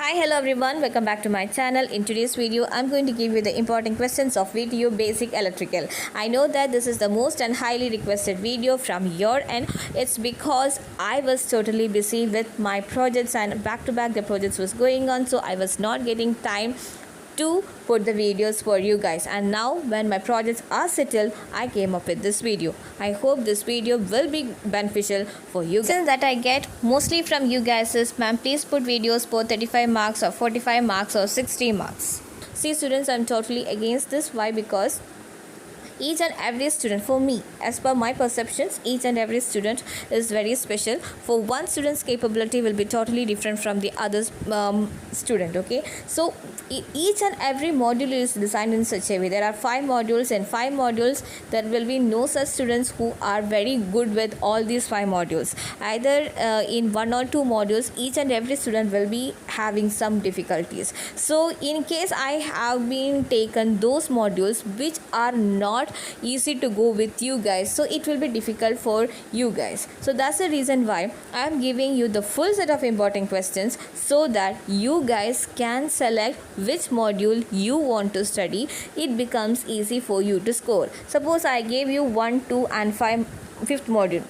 Hi, hello everyone, welcome back to my channel. In today's video, I'm going to give you the important questions of VTU Basic Electrical. I know that this is the most and highly requested video from your end. It's because I was totally busy with my projects and back to back the projects was going on, so I was not getting time to put the videos for you guys, and now when my projects are settled, I came up with this video. I hope this video will be beneficial for you guys. Since that I get mostly from you guys is, ma'am, please put videos for 35 marks or 45 marks or 60 marks. See students, I'm totally against this. Why? Because each and every student, for me, as per my perceptions, each and every student is very special. For one student's capability will be totally different from the other student. Okay, so each and every module is designed in such a way. There are 5 modules, and 5 modules there will be no such students who are very good with all these 5 modules. Either in 1 or 2 modules, each and every student will be having some difficulties. So in case I have been taken those modules which are not easy to go with you guys, so it will be difficult for you guys. So that's the reason why I am giving you the full set of important questions, so that you guys can select which module you want to study. It becomes easy for you to score. Suppose I gave you 1, 2 and 5th module,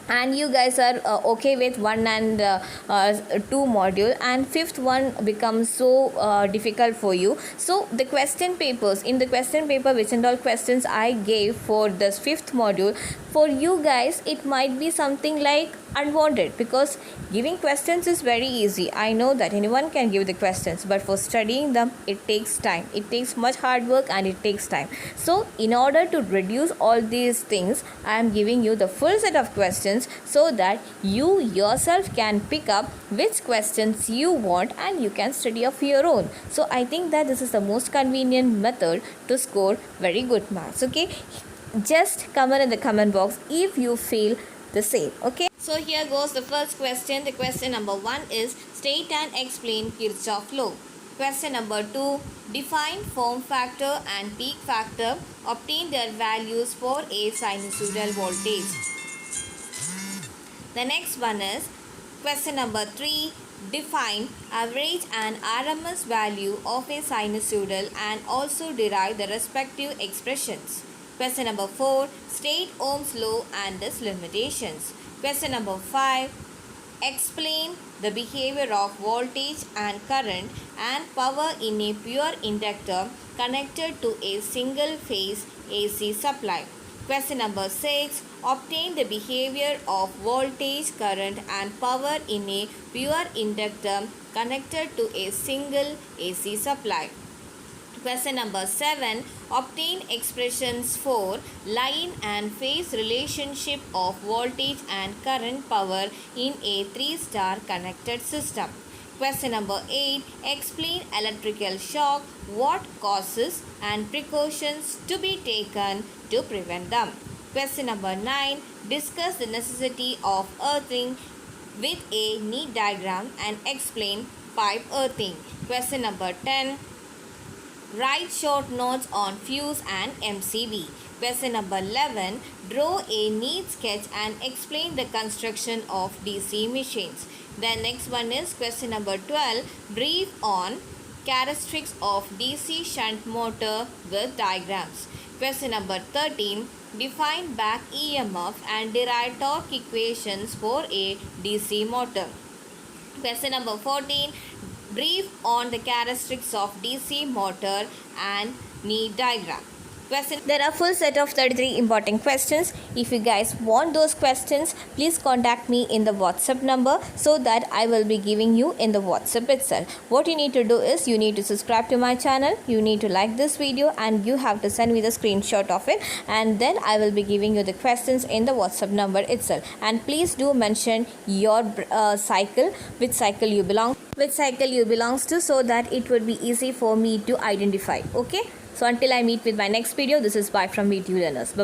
and you guys are okay with 1 and 2 module, and 5th one becomes so difficult for you. So the question papers, in the question paper which and all questions I gave for this 5th module, for you guys it might be something like unwanted, because giving questions is very easy. I know that anyone can give the questions, but for studying them it takes time, it takes much hard work, and it takes time. So in order to reduce all these things, I am giving you the full set of questions, so that you yourself can pick up which questions you want and you can study of your own. So I think that this is the most convenient method to score very good marks. Okay, just comment in the comment box if you feel the same. Okay, so here goes the first question. The question number 1 is, state and explain Kirchhoff law. Question number 2, define form factor and peak factor, obtain their values for a sinusoidal voltage. The next one is question number 3, define average and RMS value of a sinusoidal and also derive the respective expressions. Question number 4, state Ohm's law and its limitations. Question number 5, explain the behavior of voltage and current and power in a pure inductor connected to a single phase AC supply. Question number 6, obtain the behavior of voltage, current and power in a pure inductor connected to a single AC supply. Question number 7, obtain expressions for line and phase relationship of voltage and current power in a 3-star connected system. Question number 8, explain electrical shock, what causes and precautions to be taken to prevent them. Question number 9, discuss the necessity of earthing with a neat diagram and explain pipe earthing. Question number 10, write short notes on fuse and MCB. Question number 11, draw a neat sketch and explain the construction of DC machines. The next one is question number 12, brief on characteristics of DC shunt motor with diagrams. Question number 13, define back EMF and derive torque equations for a DC motor. Question number 14, brief on the characteristics of DC motor and neat diagram. There are full set of 33 important questions. If you guys want those questions, please contact me in the WhatsApp number, so that I will be giving you in the WhatsApp itself. What you need to do is, you need to subscribe to my channel, you need to like this video, and you have to send me the screenshot of it, and then I will be giving you the questions in the WhatsApp number itself. And please do mention your cycle, which cycle you belong to, so that it would be easy for me to identify. Okay, so until I meet with my next video, this is bye from VTU Learners. Bye.